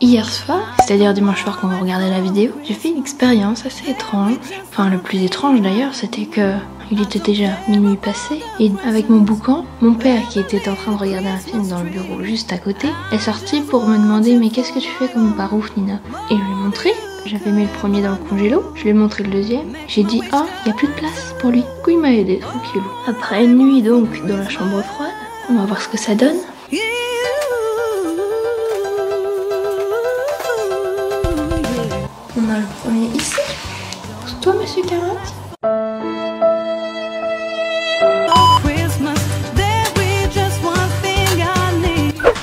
Hier soir, c'est-à-dire dimanche soir quand on regardait la vidéo, j'ai fait une expérience assez étrange. Enfin, le plus étrange d'ailleurs, c'était que il était déjà minuit passé et avec mon boucan, mon père qui était en train de regarder un film dans le bureau juste à côté est sorti pour me demander mais qu'est-ce que tu fais comme barouf Nina? Et je lui ai montré. J'avais mis le premier dans le congélo, je lui ai montré le deuxième. J'ai dit ah, il n'y a plus de place pour lui. Du coup il m'a aidé tranquillou. Après une nuit donc dans la chambre froide, on va voir ce que ça donne. On a le premier ici. C'est toi, monsieur Carotte.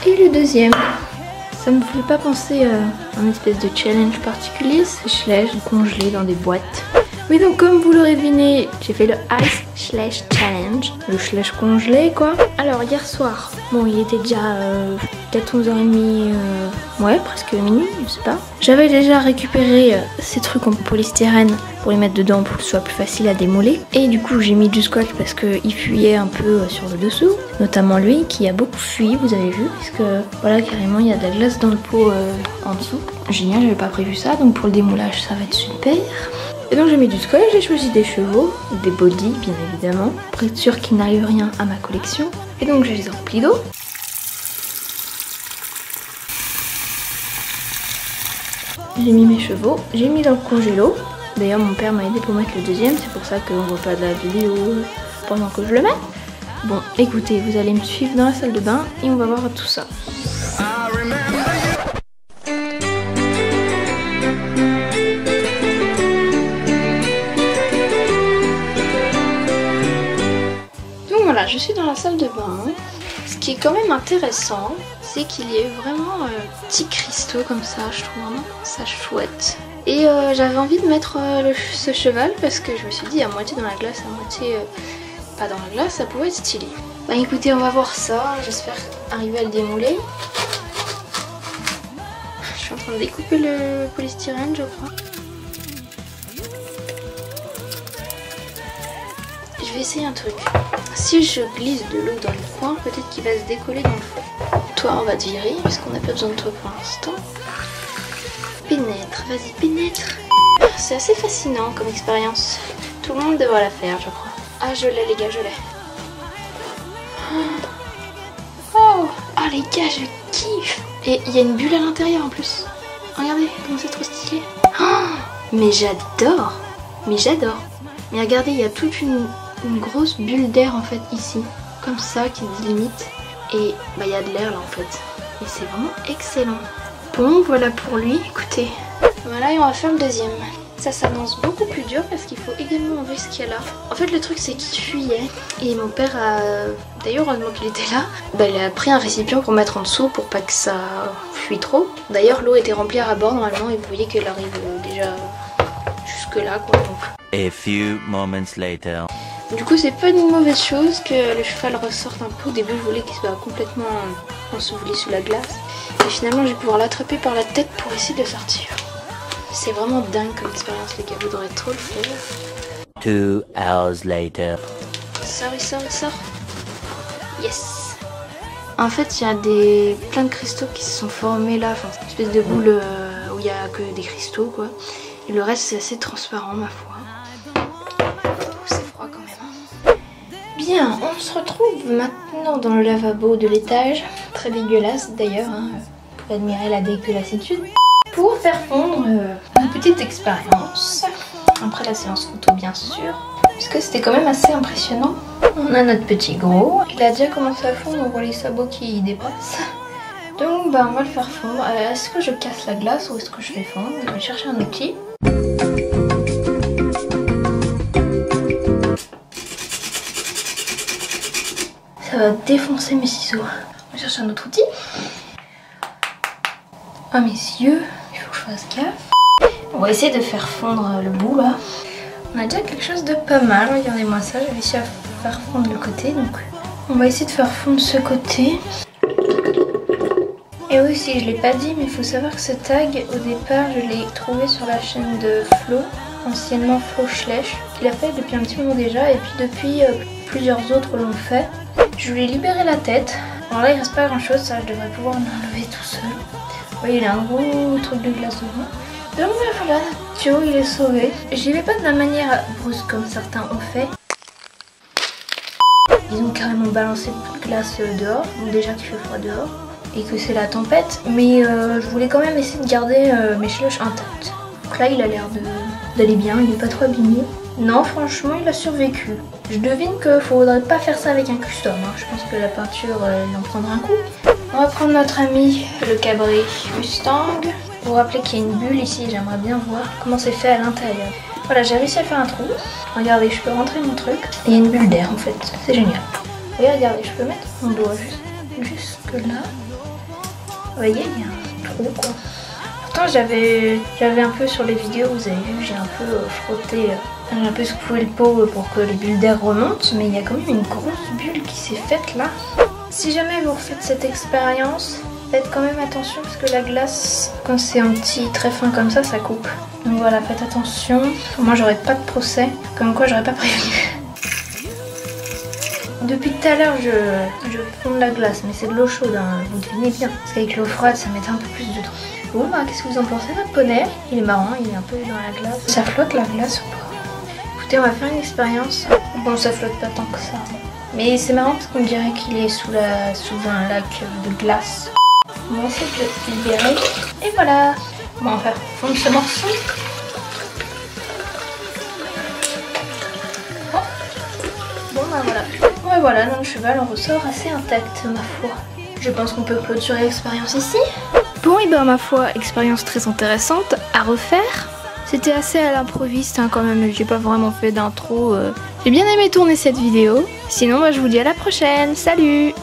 Et le deuxième. Ça me fait pas penser à un espèce de challenge particulier. C'est Schleich congelé dans des boîtes. Oui, donc comme vous l'aurez deviné, j'ai fait le Ice Schleich Challenge. Le Schleich congelé, quoi. Alors, hier soir, bon, il était déjà peut-être 11h30, ouais, presque minuit, je sais pas. J'avais déjà récupéré ces trucs en polystyrène pour les mettre dedans pour que ce soit plus facile à démoler. Et du coup, j'ai mis du scotch parce qu'il fuyait un peu sur le dessous. Notamment lui, qui a beaucoup fui, vous avez vu, puisque voilà, carrément, il y a de la glace dans le pot en dessous. Génial, j'avais pas prévu ça, donc pour le démoulage, ça va être super. Et donc j'ai mis du scotch, j'ai choisi des chevaux, des body bien évidemment, pour être sûr qu'il n'arrive rien à ma collection. Et donc je les ai remplis d'eau. J'ai mis mes chevaux, j'ai mis dans le congélo. D'ailleurs mon père m'a aidé pour mettre le deuxième, c'est pour ça qu'on voit pas de la vidéo pendant que je le mets. Bon écoutez, vous allez me suivre dans la salle de bain et on va voir tout ça. Voilà, je suis dans la salle de bain. Ce qui est quand même intéressant, c'est qu'il y a eu vraiment petits cristaux comme ça, je trouve vraiment ça chouette. Et j'avais envie de mettre ce cheval parce que je me suis dit à moitié dans la glace, à moitié pas dans la glace, ça pouvait être stylé. Bah écoutez, on va voir ça, j'espère arriver à le démouler. Je suis en train de découper le polystyrène, je crois. Je vais essayer un truc. Si je glisse de l'eau dans le coin, peut-être qu'il va se décoller dans le fond. Toi, on va te virer, puisqu'on n'a pas besoin de toi pour l'instant. Pénètre, vas-y, pénètre. C'est assez fascinant comme expérience. Tout le monde devrait la faire, je crois. Ah, je l'ai, les gars, je l'ai. Oh, ah, les gars, je kiffe. Et il y a une bulle à l'intérieur en plus. Regardez, comment c'est trop stylé. Oh, mais j'adore. Mais j'adore. Mais regardez, il y a toute une grosse bulle d'air en fait ici, comme ça qui délimite, et bah il y a de l'air là en fait, et c'est vraiment excellent. Bon voilà pour lui, écoutez. Voilà, et on va faire le deuxième. Ça s'annonce beaucoup plus dur parce qu'il faut également enlever ce qu'il y a là. En fait le truc c'est qu'il fuyait, et mon père a, d'ailleurs heureusement qu'il était là, bah, il a pris un récipient pour mettre en dessous pour pas que ça fuit trop. D'ailleurs l'eau était remplie à bord normalement, et vous voyez qu'elle arrive déjà jusque là quoi. Donc. A few moments later. Du coup c'est pas une mauvaise chose que le cheval ressorte un peu. Au début je voulais qu'il soit complètement enseveli sous la glace. Et finalement je vais pouvoir l'attraper par la tête pour essayer de le sortir. C'est vraiment dingue comme expérience les gars, vous devrez trop le faire. 2 hours later. Sors, il sort, il sort. Yes. En fait il y a plein de cristaux qui se sont formés là. Enfin, une espèce de boule où il y a que des cristaux quoi. Et le reste c'est assez transparent ma foi. Bien, on se retrouve maintenant dans le lavabo de l'étage, très dégueulasse d'ailleurs, hein, pour admirer la dégueulassitude, pour faire fondre une petite expérience, après la séance photo bien sûr, puisque c'était quand même assez impressionnant. On a notre petit gros, il a déjà commencé à fondre, on voit les sabots qui dépassent, donc bah, on va le faire fondre. Est-ce que je casse la glace ou est-ce que je fais fondre? Je vais chercher un outil. Ça va défoncer mes ciseaux. On va chercher un autre outil. Ah mes yeux, il faut que je fasse gaffe. On va essayer de faire fondre le bout là. On a déjà quelque chose de pas mal, regardez-moi ça, j'ai réussi à faire fondre le côté. Donc on va essayer de faire fondre ce côté. Et oui, si je l'ai pas dit, mais il faut savoir que ce tag, au départ, je l'ai trouvé sur la chaîne de Flo, anciennement Flo Schleich, qu'il a fait depuis un petit moment déjà, et puis depuis plusieurs autres l'ont fait. Je voulais libérer la tête. Alors là il reste pas grand chose, ça je devrais pouvoir m'enlever tout seul. voyez, il a un gros truc de glace devant. Donc voilà, notre tuyau il est sauvé. J'y vais pas de la manière brusque comme certains ont fait. Ils ont carrément balancé toute la glace dehors, donc déjà qu'il fait froid dehors et que c'est la tempête, mais je voulais quand même essayer de garder mes slushs intacts. Donc là il a l'air d'aller bien, il n'est pas trop abîmé. Non, franchement il a survécu. Je devine qu'il faudrait pas faire ça avec un custom, hein. Je pense que la peinture il en prendra un coup. On va prendre notre ami le Cabré Mustang. Vous vous rappelez qu'il y a une bulle ici, j'aimerais bien voir comment c'est fait à l'intérieur. Voilà, j'ai réussi à faire un trou. Regardez, je peux rentrer mon truc. Et il y a une bulle d'air en fait, c'est génial. Et regardez, je peux mettre mon doigt jusque là. Vous voyez, il y a un trou quoi. Pourtant j'avais un peu sur les vidéos, vous avez vu, j'ai un peu frotté, j'ai un peu secoué le pot pour que les bulles d'air remontent. Mais il y a quand même une grosse bulle qui s'est faite là. Si jamais vous refaites cette expérience, faites quand même attention parce que la glace, quand c'est un petit très fin comme ça, ça coupe. Donc voilà, faites attention. Moi j'aurais pas de procès, comme quoi j'aurais pas prévenu. Depuis tout à l'heure je fonds de la glace, mais c'est de l'eau chaude, hein, vous devinez bien. Parce qu'avec l'eau froide ça met un peu plus de temps. Bon bah qu'est-ce que vous en pensez, notre poney? Il est marrant, il est un peu dans la glace. Ça flotte la glace ou pas? Écoutez, on va faire une expérience. Bon, ça flotte pas tant que ça. Mais c'est marrant parce qu'on dirait qu'il est sous un lac de glace. On va essayer de le libérer. Et voilà. On va faire fondre ce morceau. Oh. Bon bah voilà. Ouais voilà, notre cheval en ressort assez intact ma foi. Je pense qu'on peut clôturer l'expérience ici. Bon et ben ma foi, expérience très intéressante à refaire. C'était assez à l'improviste hein, quand même, j'ai pas vraiment fait d'intro. J'ai bien aimé tourner cette vidéo. Sinon bah, je vous dis à la prochaine, salut!